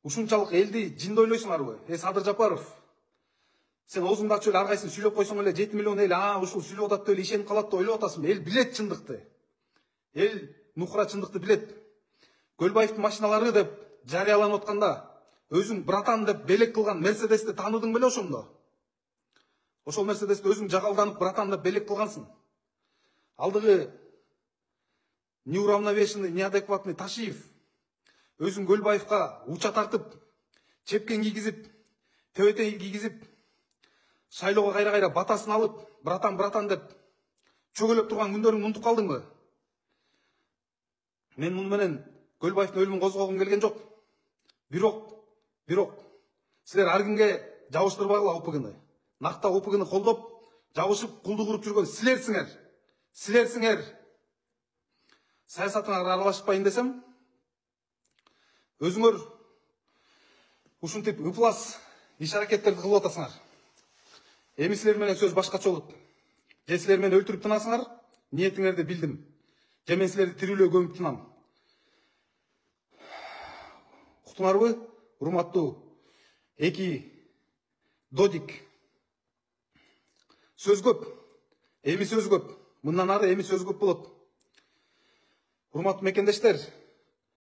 Ушунчалык элди жинде ойлойсуңарбы? Садыр Жапаров. Сен оозуңду ачып эле ар кайсын сүйлөп койсоң эле 7 миллион эл ушул сүйлөп атат деп эле ишенип калат деп ойлоп атасыңбы? Эл билет чындыкты. Эл нукура чындыкты билет. Көлбаевдин машиналары деп жарыяланып атканда өзүң братан деп белек кылган Мерседести тааныдың беле ошондо? Ошол Мерседести өзүң жагалданып братан деп белек кылгансың. Алдыгы неуравновешенный, неадекватный Ташиев өзүң Көлбаевка уча тартып, чепкен кийгизип, төбөтен кийгизип, шайлоого кайра батасын алып, братан деп чөгөлөп турган күндөрүңдү унутуп калдыңбы? Мен муну менен Көлбаевдин өлүмүн козгогум келген жок. Бирок силер ар кимге жабыштырбагыла ОПГны. Накта ОПГны колдоп, жабышып, кулдук уруп жүргөн силерсиңер. Саясатыңарга аралашпайын десем, өзүңөр ушинтип ыплас иш-аракеттерди кылып атасыңар. Эми силер менен сөз башкача болот. Же силер мени өлтүрүп тынасыңар, ниетиңерди билдим. Же мен силерди тирүүлөй көмүп тынам. Уктуңарбы, урматтуу эки Додик? Сөз көп. Эми сөз көп. Мындан ары эми сөз көп болот. Урматтуу мекендештер,